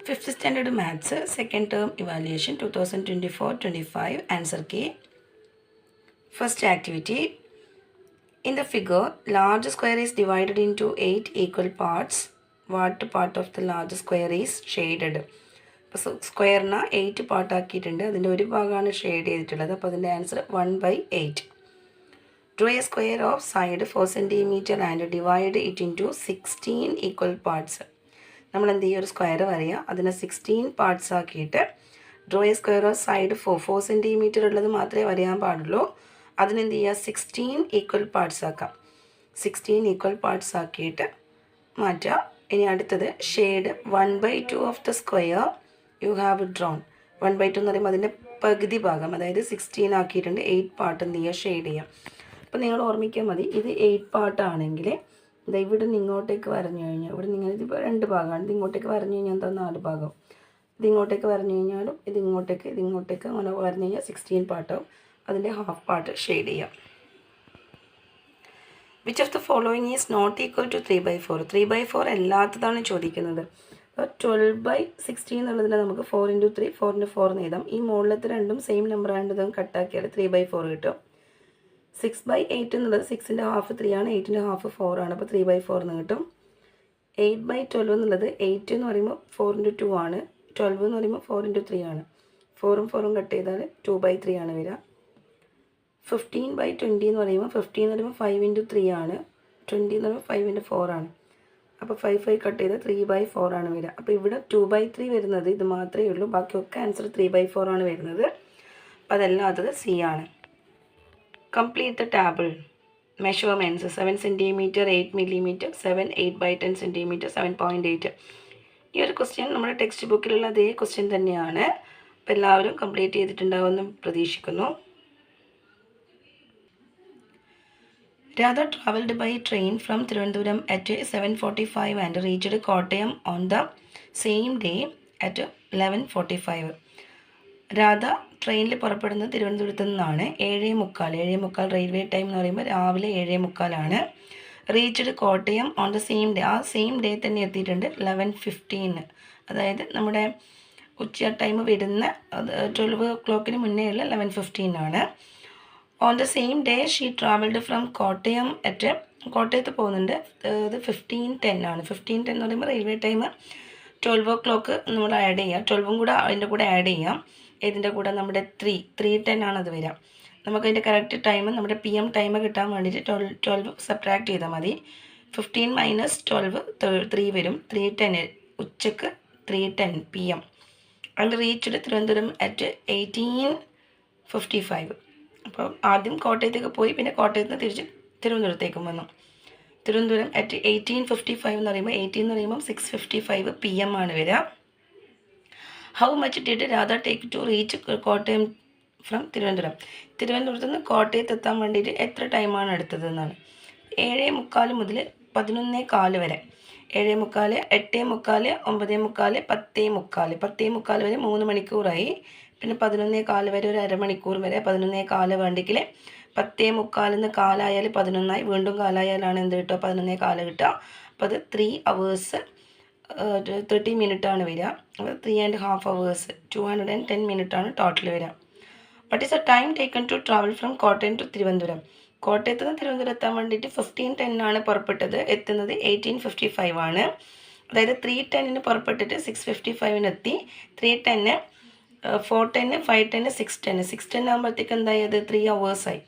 Fifth standard maths, second term evaluation 2024-25, answer key. First activity. In the figure, large square is divided into 8 equal parts. What part of the large square is shaded? അപ്പോൾ സ്ക്വയറിന് 8 പാർട്ടാക്കിയിട്ടുണ്ട്. അതിൻ്റെ ഒരു ഭാഗമാണ് shade ചെയ്തിട്ടുള്ളത്. അപ്പോൾ അതിൻ്റെ answer 1/8. Draw a square of side 4 cm and divide it into 16 equal parts. നമ്മൾ എന്ത് ചെയ്യുക, ഒരു സ്ക്വയർ വരയുക, അതിനെ 16 പാർട്സ് ആക്കിയിട്ട് draw A square of side 4 centimetre ഉള്ളത് മാത്രമേ വരയാൻ പാടുള്ളൂ. അതിനെന്ത് ചെയ്യുക, 16 ഈക്വൽ പാർട്സ് ആക്കാം. 16 ഈക്വൽ പാർട്സ് ആക്കിയിട്ട് മാറ്റുക. ഇനി അടുത്തത് shade 1/2 of the square you have drone. 1/2 എന്ന് പറയുമ്പോൾ അതിൻ്റെ പകുതി ഭാഗം, അതായത് 16 ആക്കിയിട്ടുണ്ട്. 8 പാർട്ട് എന്ത് ചെയ്യുക, ഷെയ്ഡ് ചെയ്യുക. അപ്പോൾ നിങ്ങൾ ഓർമ്മിക്കാൻ മതി, ഇത് 8 പാർട്ടാണെങ്കിൽ ഇവിടെ നിന്ന് ഇങ്ങോട്ടേക്ക് വരഞ്ഞു കഴിഞ്ഞാൽ, ഇവിടെ നിങ്ങൾ ഇതിപ്പോൾ 2 ഭാഗമാണ്, ഇത് ഇങ്ങോട്ടേക്ക് വരഞ്ഞു കഴിഞ്ഞാൽ എന്താ 4 ഭാഗം. ഇത് ഇങ്ങോട്ടേക്ക് വരഞ്ഞു കഴിഞ്ഞാലും ഇത് ഇങ്ങോട്ടേക്ക് അങ്ങനെ വരഞ്ഞു കഴിഞ്ഞാൽ 16 പാർട്ടാവും. അതിൻ്റെ ഹാഫ് പാർട്ട് ഷെയ്ഡ് ചെയ്യാം. Which of the following is not equal to 3/4? 3/4 അല്ലാത്തതാണ് ചോദിക്കുന്നത്. അപ്പോൾ 12/16 എന്നുള്ളതിനെ നമുക്ക് 4 × 3 4 × 4 എന്ന് എഴുതാം. ഈ മുകളിലത്തെ രണ്ടും സെയിം നമ്പർ ആയതും കട്ടാക്കിയാൽ 3/4 കിട്ടും. 6/8 എന്നുള്ളത് 6ൻ്റെ ഹാഫ് 3 ആണ്, 8ൻ്റെ ഹാഫ് 4 ആണ്. അപ്പോൾ 3/4 എന്ന് കിട്ടും. 8/12 എന്നുള്ളത് 8 എന്ന് പറയുമ്പോൾ 4 × 2 ആണ്. 12 എന്ന് പറയുമ്പോൾ 4 × 3 ആണ്. 4ഉം 4ഉം കട്ട് ചെയ്താൽ 2/3 ആണ് വരിക. 15/20 എന്ന് പറയുമ്പോൾ 15 എന്ന് പറയുമ്പോൾ 5 × 3 ആണ്. 20 എന്ന് പറയുമ്പോൾ 5 × 4 ആണ്. അപ്പോൾ 5 കട്ട് ചെയ്താൽ 3/4 ആണ് വരിക. അപ്പോൾ ഇവിടെ 2/3 വരുന്നത് ഇത് മാത്രമേ ഉള്ളൂ. ബാക്കിയൊക്കെ ആൻസർ 3/4 ആണ് വരുന്നത്. അപ്പോൾ അതല്ലാത്തത് സി ആണ്. Complete the table. Measurements 7 cm, 8 mm, 7, 8/10 cm, 7.8. ഈ ഒരു ക്വസ്റ്റ്യൻ നമ്മുടെ ടെക്സ്റ്റ് ബുക്കിലുള്ള അതേ ക്വസ്റ്റ്യൻ തന്നെയാണ്. അപ്പോൾ എല്ലാവരും കംപ്ലീറ്റ് ചെയ്തിട്ടുണ്ടാവുമെന്ന് പ്രതീക്ഷിക്കുന്നു. Radha travelled by train from Thiruvananthapuram at 7:45 and reached Kottayam on the same day at 11:45. Radha ട്രെയിനിൽ പുറപ്പെടുന്നത് തിരുവനന്തപുരത്ത് നിന്നാണ്. 7:45 റെയിൽവേ ടൈം എന്ന് പറയുമ്പോൾ രാവിലെ 7:45 reached Kottayam on the same day. ആ സെയിം ഡേ തന്നെ എത്തിയിട്ടുണ്ട് 11:15. അതായത് നമ്മുടെ ഉച്ച ടൈം വരുന്ന 12 o'clock മുന്നേ ഉള്ള 11:15 ആണ്. On the same day she travelled from Kottayam at, കോട്ടയത്ത് പോകുന്നുണ്ട്. ഇത് 15:10 ആണ്. 15:10 എന്ന് പറയുമ്പോൾ റെയിൽവേ ടൈം 12 o'clock നമ്മൾ ആഡ് ചെയ്യാം. 12ഉം കൂടെ അതിൻ്റെ കൂടെ ആഡ് ചെയ്യാം. ഇതിൻ്റെ കൂടെ നമ്മുടെ 3:10 ആണ് അത് വരിക. നമുക്കതിൻ്റെ കറക്റ്റ് ടൈം നമ്മുടെ PM ടൈം കിട്ടാൻ വേണ്ടിയിട്ട് 12 സബ്ട്രാക്ട് ചെയ്താൽ മതി. 15 - 12 3 വരും. 3:10 ഉച്ചക്ക് 3:10 PM. And reached Thiruvananthapuram at 18:55. അപ്പോൾ ആദ്യം കോട്ടയത്തേക്ക് പോയി, പിന്നെ കോട്ടയത്ത് നിന്ന് തിരിച്ച് തിരുവനന്തപുരത്തേക്കും വന്നു. തിരുവനന്തപുരം അറ്റ് 18:55 എന്ന് പറയുമ്പോൾ 18 എന്ന് പറയുമ്പോൾ 6:55 PM ആണ് വരിക. How much did Radha take to reach Kottayam from Thiruvananthapuram? തിരുവനന്തപുരത്ത് നിന്ന് കോട്ടയത്ത് എത്താൻ വേണ്ടിയിട്ട് എത്ര ടൈമാണ് എടുത്തതെന്നാണ്. 7:45 മുതൽ 11:15 വരെ. 7:45, 8:45, 9:45, 10:45. 10:45 വരെ 3 മണിക്കൂറായി. പിന്നെ 11:15 വരെ ഒരു അരമണിക്കൂർ വരെ. 11:15 വേണ്ടെങ്കിൽ 10:45 കാലായാൽ 11 വീണ്ടും കാലായാലാണ് എന്ത് കിട്ടുക, 11:15 കിട്ടുക. അപ്പോൾ അത് 3 hours 30 മിനിറ്റാണ് വരിക. അപ്പോൾ 3.5 hours 210 മിനിറ്റാണ് ടോട്ടൽ വരിക. What is a time taken to travel from Kottayam to Thiruvananthapuram? കോട്ടയത്ത് നിന്ന് തിരുവനന്തപുരം എത്താൻ വേണ്ടിയിട്ട് 15:10 ആണ് പുറപ്പെട്ടത്. എത്തുന്നത് 18:55 ആണ്. അതായത് 3:10 പുറപ്പെട്ടിട്ട് 6:55 എത്തി. 3:10, 4:10, 5:10, 6:10. 6:10 ആകുമ്പോഴത്തേക്ക് എന്തായത് 3 hours ആയി.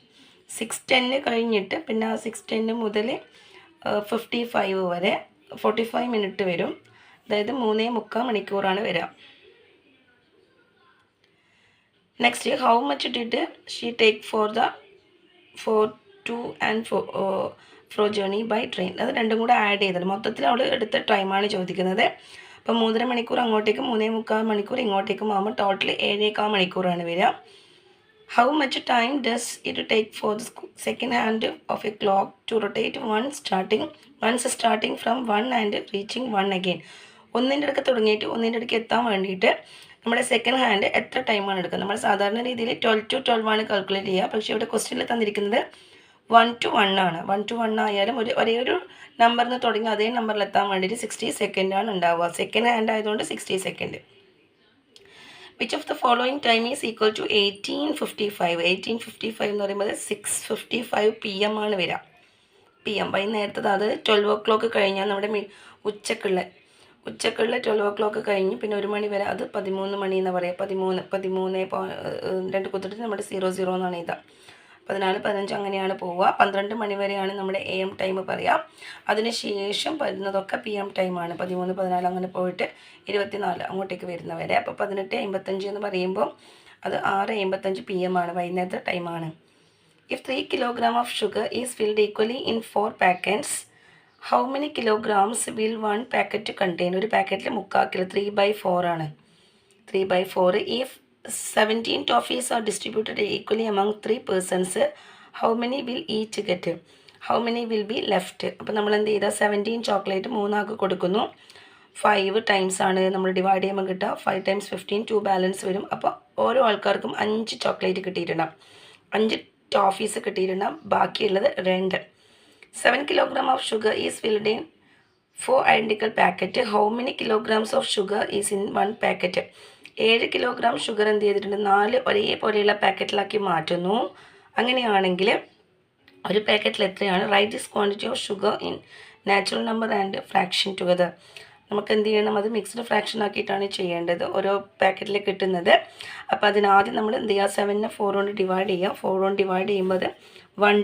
6:10 കഴിഞ്ഞിട്ട് പിന്നെ 6:10 മുതൽ 55 വരെ 45 മിനിറ്റ് വരും. അതായത് 3.25 മണിക്കൂറാണ് വരിക. Next, how much did she take for to and fro journey by train? അത് രണ്ടും കൂടെ ആഡ് ചെയ്തത് മൊത്തത്തിൽ അവൾ എടുത്ത ടൈമാണ് ചോദിക്കുന്നത്. അപ്പോൾ 3.5 മണിക്കൂർ അങ്ങോട്ടേക്കും 3.25 മണിക്കൂർ ഇങ്ങോട്ടേക്കും ആകുമ്പോൾ ടോട്ടൽ 7.25 മണിക്കൂറാണ് വരിക. How much time does it take for the second hand of a clock to rotate once starting from 1 and reaching 1 again? ഒന്നിൻ്റെ അടുക്ക് തുടങ്ങിയിട്ട് ഒന്നിൻ്റെ അടുക്ക് എത്താൻ വേണ്ടിയിട്ട് നമ്മുടെ സെക്കൻഡ് ഹാൻഡ് എത്ര ടൈമാണ് എടുക്കുക? നമ്മൾ സാധാരണ രീതിയിൽ 12 to 12 ആണ് കാൽക്കുലേറ്റ് ചെയ്യുക. പക്ഷേ ഇവിടെ ക്വസ്റ്റ്യനിൽ തന്നിരിക്കുന്നത് 1 to 1 ആണ്. 1 to 1 ആയാലും ഒരേ ഒരു നമ്പറിൽ നിന്ന് തുടങ്ങി അതേ നമ്പറിലെത്താൻ വേണ്ടിയിട്ട് 60 സെക്കൻഡാണ് ഉണ്ടാവുക. സെക്കൻഡ് ഹാൻഡ് ആയതുകൊണ്ട് 60 second. Which of the following time is equal to 18:55. 18:55 എന്ന് പറയുമ്പോൾ 6:55 PM ആണ് വരിക. PM വൈകുന്നേരത്തത്. അത് 12 o'clock കഴിഞ്ഞാൽ നമ്മുടെ ഉച്ചക്കുള്ള 12 o'clock കഴിഞ്ഞ് പിന്നെ 1 മണി വരെ അത് 13 മണി എന്ന് പറയാം. 13 കുത്തിട്ട് നമ്മുടെ 00 എന്നാണ് എഴുതുക. 14, 15 അങ്ങനെയാണ് പോവുക. 12 മണി വരെയാണ് നമ്മുടെ AM ടൈം പറയാം. അതിന് ശേഷം വരുന്നതൊക്കെ PM ടൈമാണ്. 13, 14 അങ്ങനെ പോയിട്ട് 24 അങ്ങോട്ടേക്ക് വരുന്നവരെ. അപ്പോൾ 18:55 എന്ന് പറയുമ്പോൾ അത് 6:55 PM ആണ്, വൈകുന്നേരത്തെ ടൈമാണ്. If 3 kilograms of sugar is filled equally in 4 packets, how many kilograms will one packet contain? ഒരു പാക്കറ്റിൽ 3/4 കിലോ, 3/4 ആണ്. 3/4. If 17 toffees are distributed equally among 3 persons, how many will each get? How many will be left? അപ്പോൾ നമ്മൾ എന്ത് ചെയ്താൽ 17 chocolate 3 ആൾക്ക് കൊടുക്കുന്നു. 5 times ആണ് നമ്മൾ ഡിവൈഡ് ചെയ്യുമ്പോൾ കിട്ടുക. 5 times 15, 2 ബാലൻസ് വരും. അപ്പോൾ ഓരോ ആൾക്കാർക്കും 5 ചോക്ലേറ്റ് കിട്ടിയിട്ടുണ്ടാവും, 5 ടോഫീസ് കിട്ടിയിട്ടുണ്ടാവും. ബാക്കിയുള്ളത് 2. 7 kilograms of sugar is filled in 4 identical packet. How many kilograms of sugar is in 1 packet? 7 kilogram sugar എന്ത് ചെയ്തിട്ടുണ്ട്, 4 ഒരേപോലെയുള്ള പാക്കറ്റിലാക്കി മാറ്റുന്നു. അങ്ങനെയാണെങ്കിൽ ഒരു പാക്കറ്റിൽ എത്രയാണ്? Right this quantity of sugar in natural number and fraction together. നമുക്ക് എന്ത് ചെയ്യണം, അത് മിക്സ്ഡ് ഫ്രാക്ഷൻ ആക്കിയിട്ടാണ് ചെയ്യേണ്ടത് ഓരോ പാക്കറ്റിൽ കിട്ടുന്നത്. അപ്പോൾ അതിനാദ്യം നമ്മൾ എന്ത് ചെയ്യുക, 7നെ 4 കൊണ്ട് ഡിവൈഡ് ചെയ്യുക. 4 കൊണ്ട് ഡിവൈഡ് ചെയ്യുമ്പോൾ 1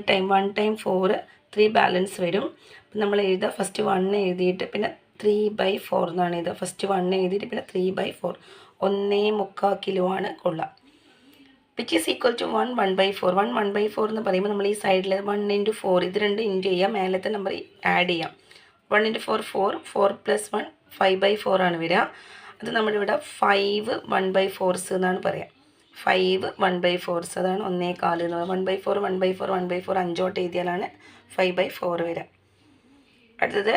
time 4, 3 ബാലൻസ് വരും. അപ്പം നമ്മൾ എഴുതുക, ഫസ്റ്റ് 1 എഴുതിയിട്ട് പിന്നെ 3/4 എന്നാണ് എഴുതുക. ഫസ്റ്റ് 1 എഴുതിയിട്ട് പിന്നെ 3/4. 1.25 കിലോ ആണ് കൊള്ളുക. Which is equal to 1/4. 1/4 എന്ന് പറയുമ്പോൾ നമ്മൾ ഈ സൈഡിൽ 1 into 4 ഇത് 2 ഇൻറ്റു ചെയ്യാം, മേലത്തെ നമ്പർ ആഡ് ചെയ്യാം. 1 into 4 4, 4 + 1 5/4 ആണ് വരിക. അത് നമ്മുടെ ഇവിടെ 5 1/4 എന്നാണ് പറയാം. 5 1/4, അതാണ് 1.25 എന്ന് പറയുന്നത്. 1/4 1/4 1/4 5 എഴുതിയാലാണ് 5/4 വരിക. അടുത്തത്,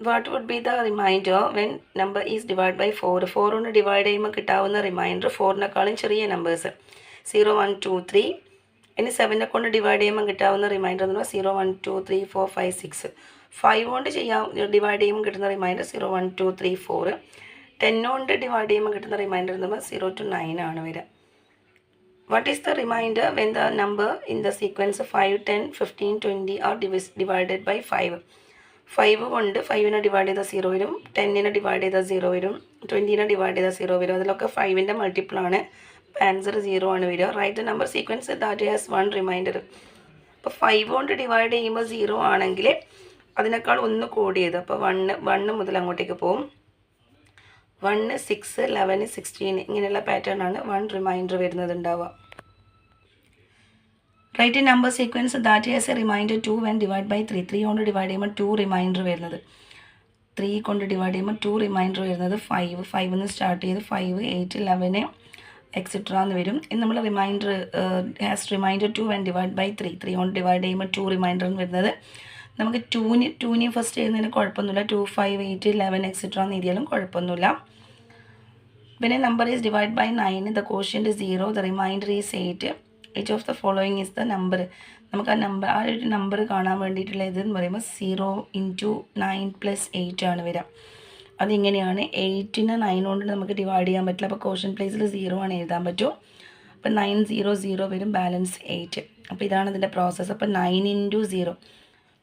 what would be the remainder when number is divide by 4. 4 കൊണ്ട് ഡിവൈഡ് ചെയ്യുമ്പോൾ കിട്ടാവുന്ന റിമൈൻഡർ 4-നേക്കാളും ചെറിയ നമ്പേഴ്സ് 0 1 2 3. ഇനി 7നെ കൊണ്ട് ഡിവൈഡ് ചെയ്യുമ്പോൾ കിട്ടാവുന്ന റിമൈൻഡർ എന്ന് പറഞ്ഞാൽ 0 1 2 3 4 5 6. 5 കൊണ്ട് ഡിവൈഡ് ചെയ്യുമ്പോൾ കിട്ടുന്ന റിമൈൻഡർ 0 1 2 3 4. 10 കൊണ്ട് ഡിവൈഡ് ചെയ്യുമ്പോൾ കിട്ടുന്ന റിമൈൻഡർ എന്ന് പറഞ്ഞാൽ 0 to 9 ആണ് വരിക. What is the remainder when the number in the sequence 5 10 15 20 are divided by 5? 5 കൊണ്ട് 5നെ ഡിവൈഡ് ചെയ്താൽ 0 വരും, 10നെ ഡിവൈഡ് ചെയ്താൽ 0 വരും, 20നെ ഡിവൈഡ് ചെയ്താൽ 0 വരും. അതിലൊക്കെ 5ൻ്റെ മൾട്ടിപ്പിളാണ്. ആൻസർ 0 ആണ് വരിക. Right number sequence that has 1 remainder. അപ്പോൾ 5 കൊണ്ട് ഡിവൈഡ് ചെയ്യുമ്പോൾ 0 ആണെങ്കിൽ അതിനേക്കാൾ 1 കൂടിയത്, അപ്പോൾ 1 മുതൽ അങ്ങോട്ടേക്ക് പോകും. 1 6 11 16 ഇങ്ങനെയുള്ള പാറ്റേൺ ആണ് 1 റിമൈൻഡർ വരുന്നത് ഉണ്ടാവുക. Right number sequence that has a remainder 2 when divide by 3. 3 കൊണ്ട് ഡിവൈഡ് ചെയ്യുമ്പോൾ 2 റിമൈൻഡർ വരുന്നത്. 3 കൊണ്ട് ഡിവൈഡ് ചെയ്യുമ്പോൾ 2 റിമൈൻഡർ വരുന്നത് 5. 5 നിന്ന് സ്റ്റാർട്ട് ചെയ്ത് 5 8 11 എക്സെട്ര എന്ന് വരും. ഇനി നമ്മൾ remainder has remainder 2 when divide by 3. 3 കൊണ്ട് ഡിവൈഡ് ചെയ്യുമ്പോൾ 2 റിമൈൻഡർ എന്ന് വരുന്നത്. നമുക്ക് 2ന് ഫസ്റ്റ് ചെയ്യുന്നതിന് കുഴപ്പമൊന്നുമില്ല. 2 5 8 11 എക്സെട്ര എന്ന് എഴുതിയാലും കുഴപ്പമൊന്നുമില്ല. പിന്നെ number is divide by 9. The quotient 0. The remainder is 8. Which of the following is the number? നമുക്ക് ആ ഒരു നമ്പർ കാണാൻ വേണ്ടിയിട്ടുള്ള ഇതെന്ന് പറയുമ്പോൾ 0 into 9 + 8 ആണ് വരിക. അതിങ്ങനെയാണ്. 8നെ 9 കൊണ്ട് നമുക്ക് ഡിവൈഡ് ചെയ്യാൻ പറ്റില്ല. അപ്പോൾ ക്വോഷ്യൻ പ്ലേസിൽ 0 ആണ് എഴുതാൻ പറ്റും. അപ്പോൾ 9 0 0 വരും, ബാലൻസ് 8. അപ്പോൾ ഇതാണ് ഇതിൻ്റെ പ്രോസസ്സ്. അപ്പോൾ 9 into 0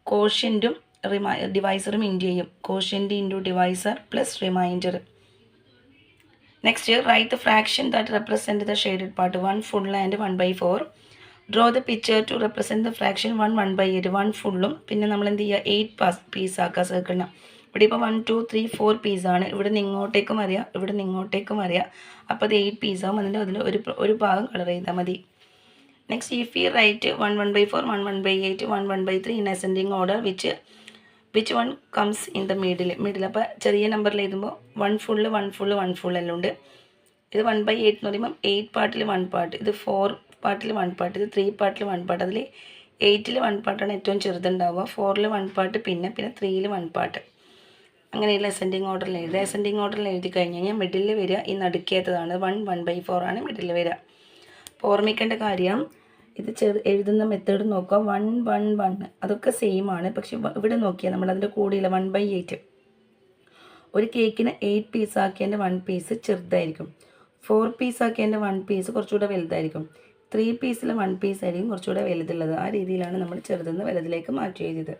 ക്വോഷ്യൻറ്റും ഡിവൈസറും ഇൻറ്റു ചെയ്യും. Quotient into divisor plus remainder. Next, write the fraction that represent the shaded part. 1 full and 1/4. Draw the picture to represent the fraction 1 1/8. 1 ഫുള്ളും പിന്നെ നമ്മൾ എന്ത് ചെയ്യുക, 8 പീസാക്കുക സർക്കിളിന്. ഇവിടെ ഇപ്പോൾ 1 2 3 4 പീസാണ്. ഇവിടെ നിന്ന് ഇങ്ങോട്ടേക്കും അറിയാം, ഇവിടെ നിന്ന് ഇങ്ങോട്ടേക്കും അറിയാം. അപ്പോൾ അത് 8 പീസാവും. അതിൻ്റെ അതിൽ ഒരു ഭാഗം കളർ ചെയ്താൽ മതി. Next, if you write 1 1/4 1 1/8 1 1/3 in ascending order which one comes in the middle. അപ്പോൾ ചെറിയ നമ്പറിൽ എഴുതുമ്പോൾ 1 full 1 full 1 full എല്ലാം ഉണ്ട്. ഇത് 1/8 എന്ന് പറയുമ്പോൾ 8 പാർട്ടിൽ 1 പാർട്ട്. ഇത് 4 പാർട്ടിൽ 1 പാർട്ട്. ഇത് 3 പാർട്ടിൽ 1 പാർട്ട്. അതിൽ 8ൽ 1 പാർട്ടാണ് ഏറ്റവും ചെറുതുണ്ടാവുക. 4ൽ 1 പാർട്ട്, പിന്നെ 3ൽ 1 പാർട്ട്. അങ്ങനെയുള്ള അസെൻഡിങ് ഓർഡറിൽ എഴുതുക. അസെൻഡിങ് ഓർഡറിൽ എഴുതി കഴിഞ്ഞ് കഴിഞ്ഞാൽ മിഡിലിൽ വരിക ഈ നടുക്കേത്തതാണ് 1 1/4 ആണ് മിഡിലിൽ വരിക. അപ്പോൾ ഓർമ്മിക്കേണ്ട കാര്യം, ഇത് എഴുതുന്ന മെത്തേഡ് നോക്കുക. 1 1 1 അതൊക്കെ സെയിം ആണ്. പക്ഷെ ഇവിടെ നോക്കിയാൽ നമ്മളതിൻ്റെ കൂടെയില്ല 1/8. ഒരു കേക്കിന് 8 പീസ് ആക്കിയതിൻ്റെ 1 പീസ് ചെറുതായിരിക്കും. 4 പീസ് ആക്കിയതിൻ്റെ 1 പീസ് കുറച്ചുകൂടെ വലുതായിരിക്കും. 3 പീസിൽ 1 പീസ് ആയിരിക്കും കുറച്ചുകൂടെ വലുതുള്ളത്. ആ രീതിയിലാണ് നമ്മൾ ചെറുതെന്ന് വലുതിലേക്ക് മാറ്റി എഴുതിയത്.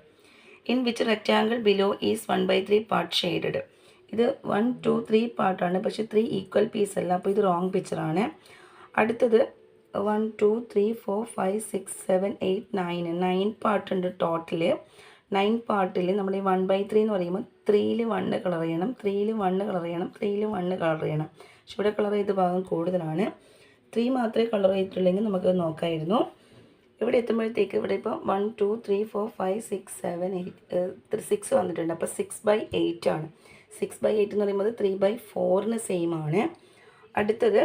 In which rectangle below is 1/3 part shaded. ഇത് 1 2 3 പാർട്ടാണ്, പക്ഷേ 3 ഈക്വൽ പീസ് അല്ല. അപ്പോൾ ഇത് റോങ് പിക്ചറാണ്. അടുത്തത് 1 2 3 4 5 6 7 8 9 പാർട്ടുണ്ട് ടോട്ടൽ. 9 പാർട്ടിൽ നമ്മൾ ഈ 1/3 എന്ന് പറയുമ്പോൾ 3ൽ 1 കളർ ചെയ്യണം, 3ൽ 1 കളർ ചെയ്യണം, 3ൽ 1 കളർ ചെയ്യണം. പക്ഷെ ഇവിടെ കളർ ചെയ്ത ഭാഗം കൂടുതലാണ്. 3 മാത്രമേ കളർ ചെയ്തിട്ടുള്ളെങ്കിൽ നമുക്ക് നോക്കായിരുന്നു. ഇവിടെ എത്തുമ്പോഴത്തേക്ക് ഇവിടെ ഇപ്പോൾ 1 2 3 4 5 6 7 8 6 വന്നിട്ടുണ്ട്. അപ്പോൾ 6/8 ആണ്. 6/8 എന്ന് പറയുമ്പോൾ 3/4ന് സെയിം ആണ്. അടുത്തത്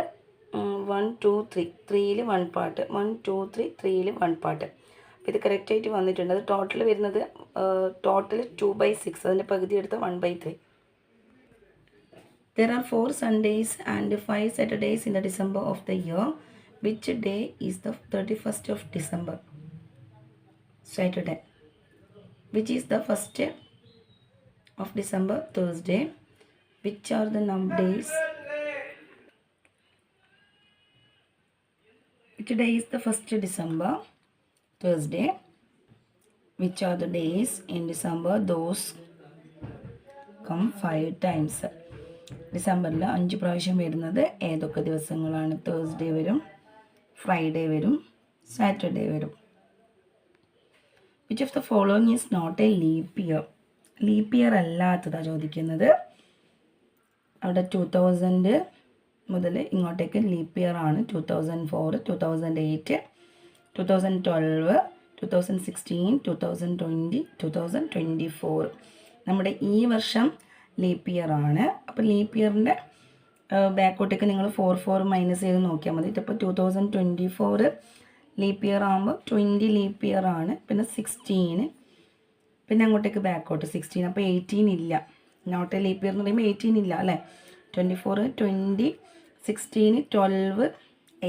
1 2 3 3ൽ 1 പാർട്ട്, 1 2 3 3ൽ 1 പാർട്ട്. അപ്പോൾ ഇത് കറക്റ്റായിട്ട് വന്നിട്ടുണ്ട്. അത് ടോട്ടൽ വരുന്നത് ടോട്ടൽ 2/6, അതിൻ്റെ പകുതി എടുത്ത 1/3. There are 4 Sundays and 5 Saturdays in the December of the year. Which day is the 31st of December? Saturday. Which is the 1st of December? Thursday. Which are the days? Which day is the 1st December? Thursday. Which are the days in December? Those come 5 times. ഡിസംബറിൽ 5 പ്രാവശ്യം വരുന്നത് ഏതൊക്കെ ദിവസങ്ങളാണ്? Thursday വരും, Friday വരും, Saturday വരും. Which of the following is not a leap year? Leap year അല്ലാത്തതാണ് ചോദിക്കുന്നത്. അവിടെ 2000 മുതൽ ഇങ്ങോട്ടേക്ക് ലീപ്പ് ഇയർ ആണ്. 2004, 2008, 2012, 2016, 2020, 2024. നമ്മുടെ ഈ വർഷം ലീപ്പ് ഇയർ ആണ്. അപ്പോൾ ലീപ്പ് ഇയറിൻ്റെ ബാക്കോട്ടേക്ക് നിങ്ങൾ 4 4 മൈനസ് ചെയ്ത് നോക്കിയാൽ മതി. ഇപ്പോൾ 2024 ലീപ്പ് ഇയർ ആകുമ്പോൾ 20 ലീപ്പ് ഇയർ ആണ്. പിന്നെ 16, പിന്നെ അങ്ങോട്ടേക്ക് ബാക്കോട്ട് 16. അപ്പോൾ 18 ഇല്ല. നോട്ട് എ ലീപ്പ് ഇയർ എന്ന് പറയുമ്പോൾ 18 ഇല്ല അല്ലേ. 24 20 16 12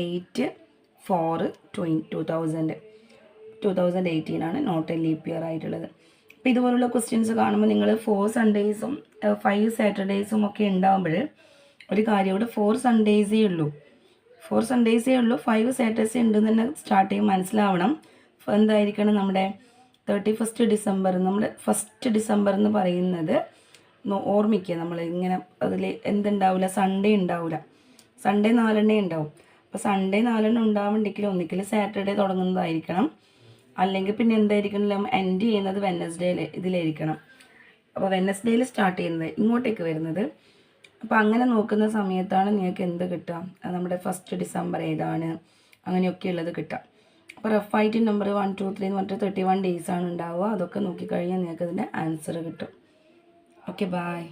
8 4 2018 ആണ് നോട്ട് എ ലീപ്പ് ഇയർ ആയിട്ടുള്ളത്. അപ്പോൾ ഇതുപോലുള്ള ക്വസ്റ്റ്യൻസ് കാണുമ്പോൾ നിങ്ങൾ 4 സൺഡേയ്സും 5 സാറ്റർഡേയ്സും ഒക്കെ ഉണ്ടാകുമ്പോൾ ഒരു കാര്യം, ഇവിടെ 4 സൺഡേയ്സേ ഉള്ളൂ, 4 സൺഡേയ്സേ ഉള്ളൂ, 5 സാറ്റർഡേയ്സ് ഉണ്ടെന്ന് തന്നെ സ്റ്റാർട്ട് ചെയ്യും മനസ്സിലാവണം. എന്തായിരിക്കണം നമ്മുടെ 31st ഡിസംബർ, നമ്മുടെ 1st ഡിസംബർ എന്ന് പറയുന്നത് ഓർമ്മിക്കുക. നമ്മൾ ഇങ്ങനെ അതിൽ എന്തുണ്ടാവില്ല, സൺഡേ ഉണ്ടാവില്ല. സൺഡേ 4 ഉണ്ടാവും. അപ്പോൾ സൺഡേ 4 ഉണ്ടാവുന്നുണ്ടെങ്കിൽ ഒന്നിക്കൽ സാറ്റർഡേ തുടങ്ങുന്നതായിരിക്കണം, അല്ലെങ്കിൽ പിന്നെ എന്തായിരിക്കണം എൻഡ് ചെയ്യുന്നത് വെനസ്ഡേയിൽ ഇതിലായിരിക്കണം. അപ്പോൾ വെനസ്ഡേയിൽ സ്റ്റാർട്ട് ചെയ്യുന്നത് ഇങ്ങോട്ടേക്ക് വരുന്നത്. അപ്പോൾ അങ്ങനെ നോക്കുന്ന സമയത്താണ് നിങ്ങൾക്ക് എന്ത് കിട്ടുക, നമ്മുടെ 1st ഡിസംബർ ഏതാണ് അങ്ങനെയൊക്കെ ഉള്ളത് കിട്ടുക. അപ്പോൾ റഫായിട്ട് നമ്പർ 1 2 3 എന്ന് പറഞ്ഞിട്ട് 31 ഡേയ്സ് ആണ് ഉണ്ടാവുക. അതൊക്കെ നോക്കിക്കഴിഞ്ഞാൽ നിങ്ങൾക്ക് ഇതിൻ്റെ ആൻസർ കിട്ടും. Okay, by.